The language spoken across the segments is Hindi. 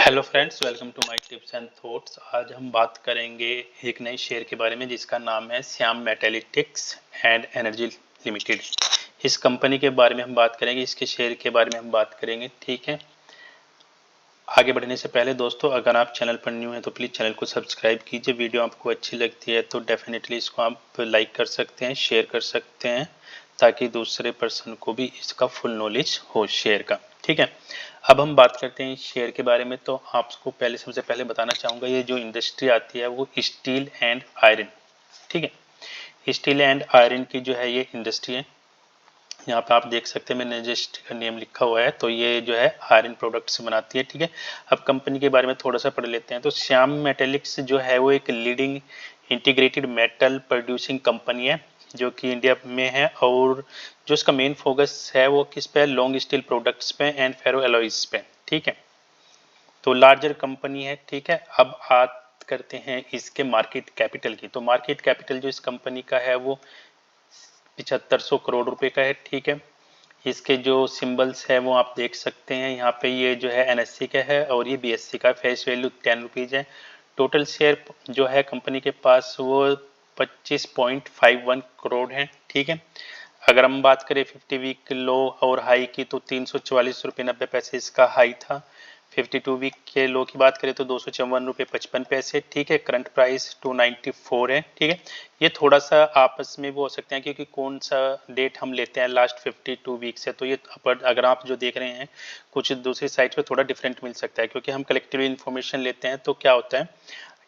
Hello friends, welcome to my tips and thoughts. आज हम बात करेंगे एक नए शेयर के बारे में जिसका नाम है श्याम मेटैलिटिक्स एंड एनर्जी लिमिटेड। इस कंपनी के बारे में हम बात करेंगे, इसके शेयर के बारे में हम बात करेंगे। ठीक है, आगे बढ़ने से पहले दोस्तों, अगर आप चैनल पर न्यू हैं तो प्लीज़ चैनल को सब्सक्राइब कीजिए। वीडियो आपको अच्छी लगती है तो डेफिनेटली इसको आप लाइक कर सकते हैं, शेयर कर सकते हैं, ताकि दूसरे पर्सन को भी इसका फुल नॉलेज हो शेयर का। ठीक है, अब हम बात करते हैं शेयर के बारे में। तो आपको सबसे पहले बताना चाहूँगा, ये जो इंडस्ट्री आती है वो स्टील एंड आयरन। ठीक है, स्टील एंड आयरन की जो है ये इंडस्ट्री है। यहाँ पे आप देख सकते हैं, मैंने जस्ट का नेम लिखा हुआ है, तो ये जो है आयरन प्रोडक्ट्स बनाती है। ठीक है, अब कंपनी के बारे में थोड़ा सा पढ़ लेते हैं। तो श्याम मेटेलिक्स जो है वो एक leading integrated metal producing company है जो कि इंडिया में है, और जो इसका मेन फोकस है वो किस पे, लॉन्ग स्टील प्रोडक्ट्स पे एंड फेरो एलॉयज पे। ठीक है, तो लार्जर कंपनी है। ठीक है, अब बात करते हैं इसके मार्केट कैपिटल की। तो मार्केट कैपिटल जो इस कंपनी का है वो 7500 करोड़ रुपए का है। ठीक है, इसके जो सिंबल्स है वो आप देख सकते हैं यहाँ पे। ये जो है एनएससी का है और ये बीएससी का। फेस वैल्यू 10 रुपीज़ है। टोटल शेयर जो है कंपनी के पास वो 25.51 करोड़ है। ठीक है, अगर हम बात करें 50 वीक लो और हाई की तो 344 रुपये 90 पैसे इसका हाई था। 52 वीक के लो की बात करें तो 254 रुपये 55 पैसे। ठीक है, करंट प्राइस 294 है। ठीक है, ये थोड़ा सा आपस में वो हो सकते हैं क्योंकि कौन सा डेट हम लेते हैं लास्ट 52 वीक से, तो ये अगर आप जो देख रहे हैं कुछ दूसरी साइट पे थोड़ा डिफरेंट मिल सकता है, क्योंकि हम कलेक्टिव इन्फॉर्मेशन लेते हैं तो क्या होता है,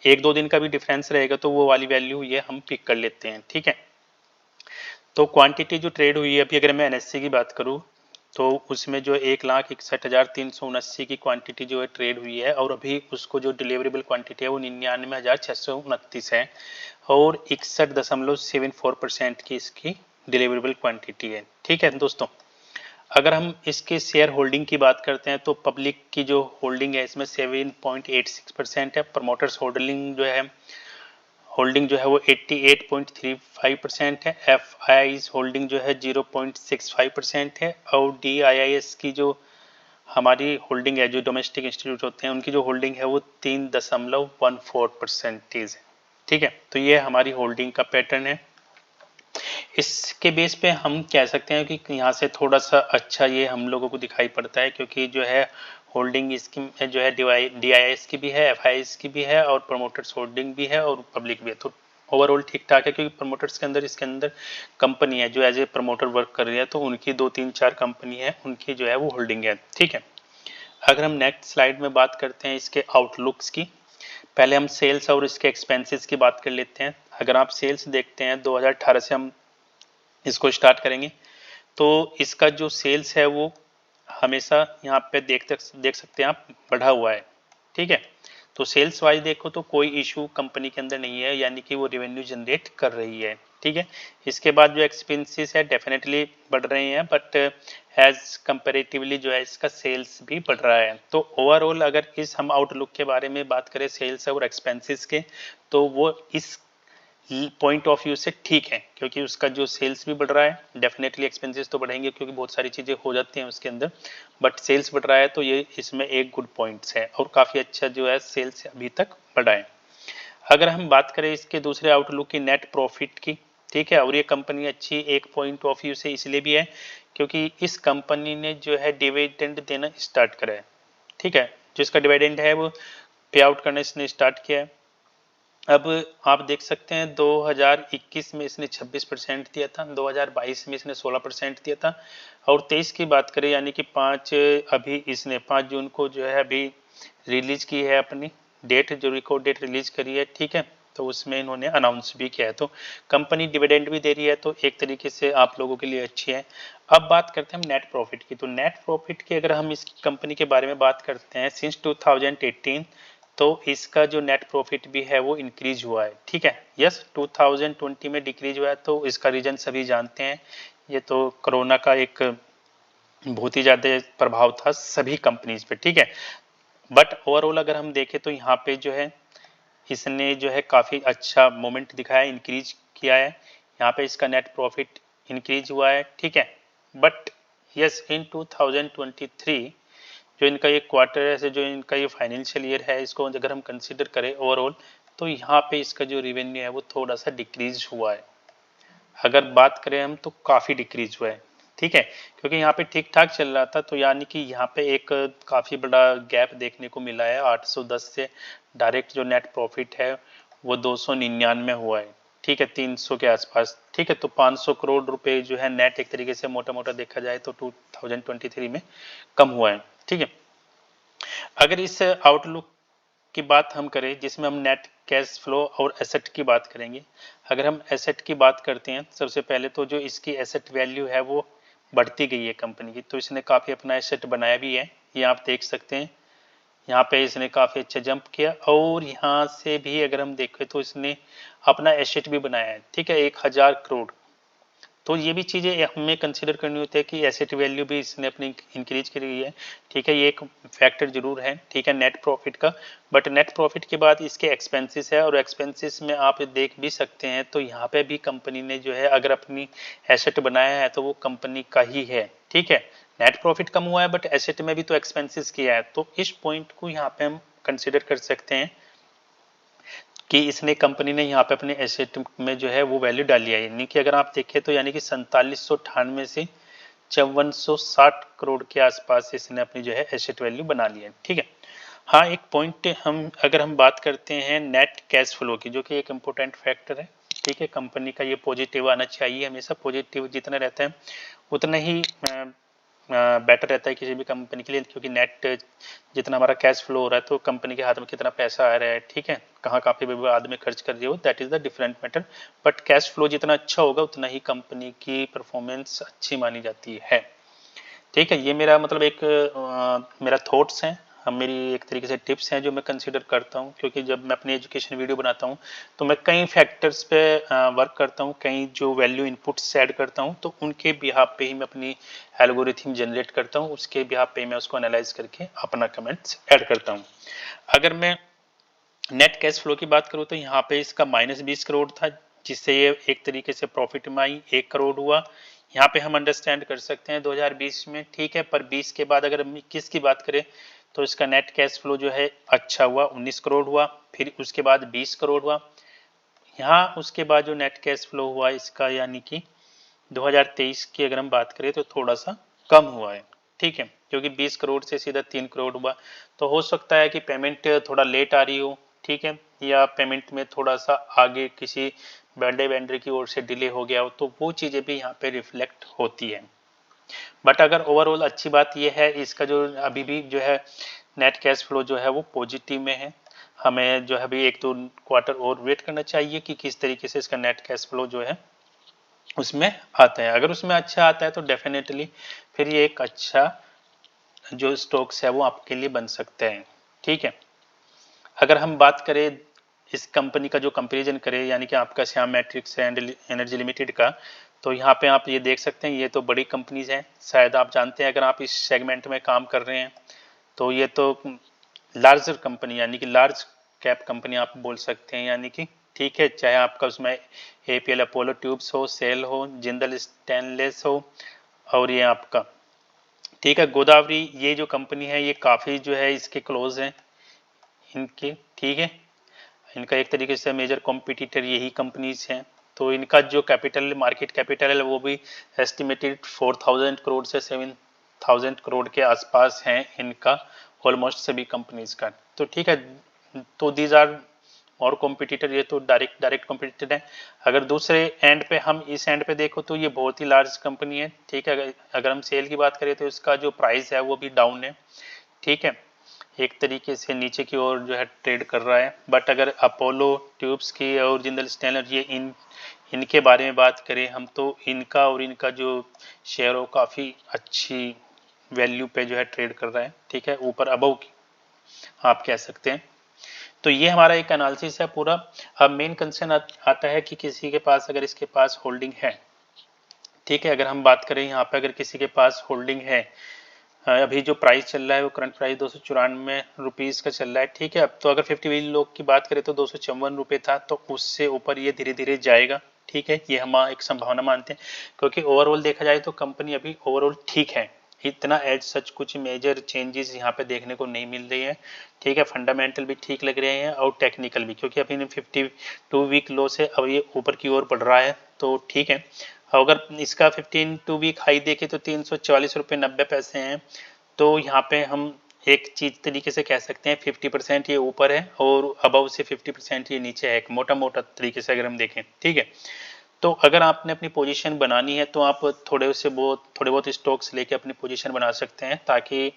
एक दो दिन का भी डिफरेंस रहेगा तो वो वाली वैल्यू ये हम पिक कर लेते हैं। ठीक है, तो क्वांटिटी जो ट्रेड हुई है अभी, अगर मैं एनएससी की बात करूं तो उसमें जो 1,61,379 की क्वांटिटी जो है ट्रेड हुई है, और अभी उसको जो डिलीवरेबल क्वांटिटी है वो 99,629 है, और 61.74% की इसकी डिलीवरेबल क्वांटिटी है। ठीक है दोस्तों, अगर हम इसके शेयर होल्डिंग की बात करते हैं तो पब्लिक की जो होल्डिंग है इसमें 7.86% है। प्रमोटर्स होल्डिंग जो है वो 88.35% है। एफआईआईज होल्डिंग जो है 0.65% है, और डीआईआईएस की जो हमारी होल्डिंग है, जो डोमेस्टिक इंस्टीट्यूट होते हैं उनकी जो होल्डिंग है वो 3.14% है। ठीक है, तो ये हमारी होल्डिंग का पैटर्न है। इसके बेस पे हम कह सकते हैं कि यहाँ से थोड़ा सा अच्छा ये हम लोगों को दिखाई पड़ता है, क्योंकि जो है होल्डिंग इसकी जो है डीआईएस की भी है, एफआईएस की भी है, और प्रमोटर्स होल्डिंग भी है, और पब्लिक भी है। तो ओवरऑल ठीक ठाक है, क्योंकि प्रमोटर्स के अंदर इसके अंदर कंपनी है जो एज ए प्रमोटर वर्क कर रही है, तो उनकी 2 3 4 कंपनी है, उनकी जो है वो होल्डिंग है। ठीक है, अगर हम नेक्स्ट स्लाइड में बात करते हैं इसके आउटलुक्स की, पहले हम सेल्स और इसके एक्सपेंसेस की बात कर लेते हैं। अगर आप सेल्स देखते हैं 2018 से हम इसको स्टार्ट करेंगे, तो इसका जो सेल्स है वो हमेशा यहाँ पे देख सकते हैं आप, बढ़ा हुआ है। ठीक है, तो सेल्स वाइज देखो तो कोई इशू कंपनी के अंदर नहीं है, यानी कि वो रेवेन्यू जनरेट कर रही है। ठीक है, इसके बाद जो एक्सपेंसेस है डेफिनेटली बढ़ रहे हैं, बट एज कंपेरेटिवली जो है इसका सेल्स भी बढ़ रहा है। तो ओवरऑल अगर इस हम आउटलुक के बारे में बात करें सेल्स और एक्सपेंसेस के, तो वो इस पॉइंट ऑफ व्यू से ठीक है, क्योंकि उसका जो सेल्स भी बढ़ रहा है। डेफिनेटली एक्सपेंसेस तो बढ़ेंगे क्योंकि बहुत सारी चीज़ें हो जाती हैं उसके अंदर, बट सेल्स बढ़ रहा है, तो ये इसमें एक गुड पॉइंट्स है, और काफ़ी अच्छा जो है सेल्स अभी तक बढ़ा है। अगर हम बात करें इसके दूसरे आउटलुक की, नेट प्रॉफिट की, ठीक है, और ये कंपनी अच्छी एक पॉइंट ऑफ व्यू से इसलिए भी है क्योंकि इस कंपनी ने जो है डिविडेंड देना स्टार्ट करा है। ठीक है, जो इसका डिविडेंड है वो पे आउट करना इसने स्टार्ट किया है। अब आप देख सकते हैं 2021 में इसने 26% दिया था, 2022 में इसने 16% दिया था, और 23 की बात करें यानी कि 5 जून को जो है अभी रिलीज की है अपनी डेट, जो रिकॉर्ड डेट रिलीज करी है। ठीक है, तो उसमें इन्होंने अनाउंस भी किया है, तो कंपनी डिविडेंड भी दे रही है, तो एक तरीके से आप लोगों के लिए अच्छी है। अब बात करते हैं हम नेट प्रॉफिट की। तो नेट प्रॉफिट की अगर हम इस कंपनी के बारे में बात करते हैं, सिंस 2018 तो इसका जो नेट प्रॉफिट भी है वो इंक्रीज हुआ है। ठीक है, यस 2020 में डिक्रीज हुआ है, तो इसका रीजन सभी जानते हैं, ये तो कोरोना का एक बहुत ही ज़्यादा प्रभाव था सभी कंपनीज पे। ठीक है, बट ओवरऑल अगर हम देखें तो यहाँ पे जो है इसने जो है काफ़ी अच्छा मोमेंट दिखाया, इंक्रीज किया है, यहाँ पे इसका नेट प्रॉफिट इंक्रीज हुआ है। ठीक है, बट यस इन 2023 जो इनका ये क्वार्टर है, जो इनका ये फाइनेंशियल ईयर है, इसको अगर हम कंसीडर करें ओवरऑल, तो यहाँ पे इसका जो रेवेन्यू है वो थोड़ा सा डिक्रीज हुआ है। अगर बात करें हम तो काफ़ी डिक्रीज हुआ है, ठीक है, क्योंकि यहाँ पे ठीक ठाक चल रहा था, तो यानी कि यहाँ पे एक काफ़ी बड़ा गैप देखने को मिला है। 810 से डायरेक्ट जो नेट प्रॉफिट है वो 299 हुआ है, ठीक है, 300 के आसपास, ठीक है। तो 500 करोड़ रुपए जो है नेट एक तरीके से मोटा मोटा देखा जाए तो 2023 में कम हुआ है, ठीक है। अगर इस आउटलुक की बात हम करें जिसमें हम नेट कैश फ्लो और एसेट की बात करेंगे। अगर हम एसेट की बात करते हैं, सबसे पहले तो जो इसकी एसेट वैल्यू है वो बढ़ती गई है कंपनी की, तो इसने काफ़ी अपना एसेट बनाया भी है, ये आप देख सकते हैं। यहाँ पे इसने काफ़ी अच्छा जंप किया, और यहाँ से भी अगर हम देखें तो इसने अपना एसेट भी बनाया है, ठीक है, 1000 करोड़। तो ये भी चीज़ें हमें कंसिडर करनी होती है कि एसेट वैल्यू भी इसने अपनी इंक्रीज करी है, ठीक है, ये एक फैक्टर जरूर है, ठीक है, नेट प्रॉफिट का। बट नेट प्रॉफिट के बाद इसके एक्सपेंसेस है, और एक्सपेंसेस में आप देख भी सकते हैं तो यहाँ पे भी कंपनी ने जो है अगर अपनी एसेट बनाया है तो वो कंपनी का ही है, ठीक है। नेट प्रॉफिट कम हुआ है बट एसेट में भी तो एक्सपेंसिस किया है, तो इस पॉइंट को यहाँ पे हम कंसिडर कर सकते हैं कि इसने कंपनी ने यहाँ पे अपने एसेट में जो है वो वैल्यू डाली है। यानी कि अगर आप देखें तो यानी कि 4798 से 5460 करोड़ के आसपास इसने अपनी जो है एसेट वैल्यू बना ली है, ठीक है। हाँ, एक पॉइंट हम अगर हम बात करते हैं नेट कैश फ्लो की, जो कि एक इम्पोर्टेंट फैक्टर है, ठीक है, कंपनी का ये पॉजिटिव आना चाहिए, हमेशा पॉजिटिव जितना रहता है उतना ही बेटर रहता है किसी भी कंपनी के लिए, क्योंकि नेट जितना हमारा कैश फ्लो हो रहा है तो कंपनी के हाथ में कितना पैसा आ रहा है, ठीक है, कहाँ काफ़ी भी आदमी खर्च कर रही हो, that is the different matter. But cash flow जितना अच्छा होगा उतना ही कंपनी की परफॉर्मेंस अच्छी मानी जाती है, ठीक है। ये मेरा मतलब एक मेरा थॉट्स हैं, हम मेरी एक तरीके से टिप्स हैं जो मैं कंसीडर करता हूँ, क्योंकि जब मैं अपनी एजुकेशन वीडियो बनाता हूँ तो मैं कई फैक्टर्स पे वर्क करता हूँ, कई जो वैल्यू इनपुट्स ऐड करता हूँ, तो उनके बिहाफ पे ही मैं अपनी एल्गोरिथम जनरेट करता हूँ, उसके बिहाफ पे मैं उसको एनालाइज करके अपना कमेंट्स ऐड करता हूँ। अगर मैं नेट कैश फ्लो की बात करूँ तो यहाँ पे इसका -20 करोड़ था, जिससे ये एक तरीके से प्रॉफिट में आई, 1 करोड़ हुआ। यहाँ पे हम अंडरस्टैंड कर सकते हैं 2020 में, ठीक है, पर 20 के बाद अगर हम 21 की बात करें तो इसका नेट कैश फ्लो जो है अच्छा हुआ, 19 करोड़ हुआ, फिर उसके बाद 20 करोड़ हुआ। यहाँ उसके बाद जो नेट कैश फ्लो हुआ इसका, यानी कि 2023 की अगर हम बात करें तो थोड़ा सा कम हुआ है, ठीक है, क्योंकि 20 करोड़ से सीधा 3 करोड़ हुआ। तो हो सकता है कि पेमेंट थोड़ा लेट आ रही हो, ठीक है, या पेमेंट में थोड़ा सा आगे किसी बड़े वेंडर की ओर से डिले हो गया हो, तो वो चीज़ें भी यहाँ पे रिफ्लेक्ट होती है। बट अगर ओवरऑल अच्छी बात यह है, इसका जो अभी भी जो है नेट कैश फ्लो जो है वो पॉजिटिव में है। हमें जो है अभी 1-2 क्वार्टर और वेट करना चाहिए कि किस तरीके से इसका नेट कैश फ्लो जो है उसमें आता है। अगर उसमें अच्छा आता है तो डेफिनेटली फिर ये एक अच्छा जो स्टॉक्स है वो आपके लिए बन सकते हैं, ठीक है। अगर हम बात करें इस कंपनी का जो कंपैरिजन करें, यानी कि आपका Shyam matrix and energy limited का, तो यहाँ पे आप ये देख सकते हैं, ये तो बड़ी कंपनीज हैं, शायद आप जानते हैं अगर आप इस सेगमेंट में काम कर रहे हैं तो ये तो लार्जर कंपनी यानी कि लार्ज कैप कंपनी आप बोल सकते हैं, यानी कि ठीक है, चाहे आपका उसमें एपीएल अपोलो ट्यूब्स हो, सेल हो, जिंदल स्टेनलेस हो, और ये आपका ठीक है गोदावरी, ये जो कंपनी है ये काफ़ी जो है इसके क्लोज हैं इनके, ठीक है, इनका एक तरीके से मेजर कॉम्पिटिटर यही कंपनीज हैं। तो इनका जो कैपिटल मार्केट कैपिटल है वो भी एस्टिमेटेड 4000 करोड़ से 7000 करोड़ के आसपास है इनका, ऑलमोस्ट सभी कंपनीज का। तो ठीक है, तो दीज आर और कॉम्पिटिटर, ये तो डायरेक्ट कॉम्पिटिटर है। अगर दूसरे एंड पे हम इस एंड पे देखो तो ये बहुत ही लार्ज कंपनी है, ठीक है। अगर हम सेल की बात करें तो इसका जो प्राइस है वो भी डाउन है, ठीक है, एक तरीके से नीचे की ओर जो है ट्रेड कर रहा है। बट अगर अपोलो ट्यूब्स की और जिंदल स्टेनलेस ये इनके बारे में बात करें हम, तो इनका और इनका जो शेयर हो काफ़ी अच्छी वैल्यू पे जो है ट्रेड कर रहा है, ठीक है, ऊपर अबव की आप कह सकते हैं। तो ये हमारा एक एनालिसिस है पूरा। अब मेन कंसर्न आता है कि किसी के पास अगर इसके पास होल्डिंग है, ठीक है, अगर हम बात करें यहाँ पे अगर किसी के पास होल्डिंग है, अभी जो प्राइस चल रहा है वो करंट प्राइस 294 रुपीज़ का चल रहा है, ठीक है। अब तो अगर 50 लोग की बात करें तो 254 रुपये था, तो उससे ऊपर ये धीरे धीरे जाएगा, ठीक है, ये हम एक संभावना मानते हैं, क्योंकि ओवरऑल देखा जाए तो कंपनी अभी ओवरऑल ठीक है, इतना एज सच कुछ मेजर चेंजेस यहाँ पे देखने को नहीं मिल रही है। ठीक है, फंडामेंटल भी ठीक लग रहे हैं और टेक्निकल भी, क्योंकि अभी 52 वीक लो से अब ये ऊपर की ओर बढ़ रहा है, तो ठीक है। अगर इसका 52 वीक हाई देखे तो 344 रुपये 90 पैसे हैं। तो यहाँ पे हम एक चीज तरीके से कह सकते हैं 50% ये ऊपर है और अबव से 50% ये नीचे है, एक मोटा मोटा तरीके से अगर हम देखें। ठीक है, तो अगर आपने अपनी पोजीशन बनानी है तो आप थोड़े बहुत स्टॉक्स लेके अपनी पोजीशन बना सकते हैं, ताकि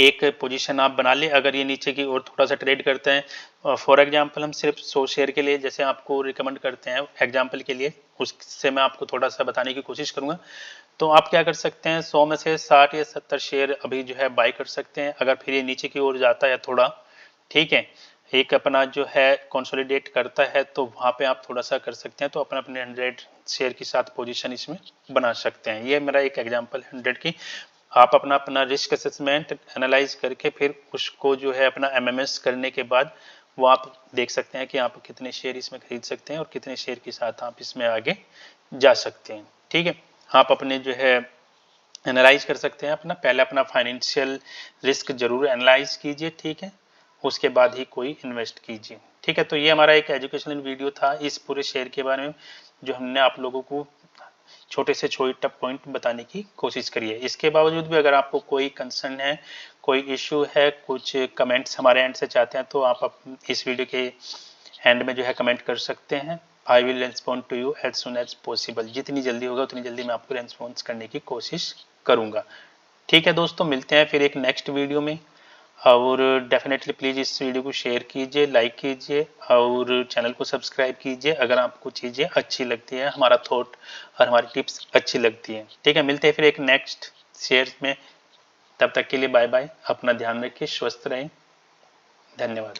एक पोजीशन आप बना ले। अगर ये नीचे की ओर थोड़ा सा ट्रेड करते हैं, फॉर एग्जांपल हम सिर्फ 100 शेयर के लिए जैसे आपको रिकमेंड करते हैं एग्जांपल के लिए, उससे मैं आपको थोड़ा सा बताने की कोशिश करूंगा। तो आप क्या कर सकते हैं, 100 में से 60 या 70 शेयर अभी जो है बाय कर सकते हैं। अगर फिर ये नीचे की ओर जाता है थोड़ा, ठीक है, एक अपना जो है कंसोलिडेट करता है, तो वहाँ पे आप थोड़ा सा कर सकते हैं, तो अपने 100 शेयर के साथ पोजीशन इसमें बना सकते हैं। ये मेरा एक एग्जांपल 100 की। आप अपना अपना रिस्क असेसमेंट एनालाइज करके फिर उसको जो है अपना एमएमएस करने के बाद वो आप देख सकते हैं कि आप कितने शेयर इसमें खरीद सकते हैं और कितने शेयर के साथ आप इसमें आगे जा सकते हैं। ठीक है, आप अपने जो है एनालाइज कर सकते हैं अपना, पहले अपना फाइनेंशियल रिस्क जरूर एनालाइज कीजिए। ठीक है, उसके बाद ही कोई इन्वेस्ट कीजिए। ठीक है, तो ये हमारा एक एजुकेशनल वीडियो था इस पूरे शेयर के बारे में, जो हमने आप लोगों को छोटे से छोटा पॉइंट बताने की कोशिश करी है। इसके बावजूद भी अगर आपको कोई कंसर्न है, कोई इश्यू है, कुछ कमेंट्स हमारे एंड से चाहते हैं, तो आप इस वीडियो के एंड में जो है कमेंट कर सकते हैं। I will respond to you as soon as possible. जितनी जल्दी होगा उतनी जल्दी मैं आपको रेस्पॉन्स करने की कोशिश करूंगा। ठीक है दोस्तों, मिलते हैं फिर एक नेक्स्ट वीडियो में, और डेफिनेटली प्लीज़ इस वीडियो को शेयर कीजिए, लाइक कीजिए और चैनल को सब्सक्राइब कीजिए अगर आपको चीज़ें अच्छी लगती हैं, हमारा थॉट और हमारी टिप्स अच्छी लगती हैं। ठीक है, मिलते हैं फिर एक नेक्स्ट शेयर में। तब तक के लिए बाय बाय, अपना ध्यान रखिए, स्वस्थ रहें, धन्यवाद।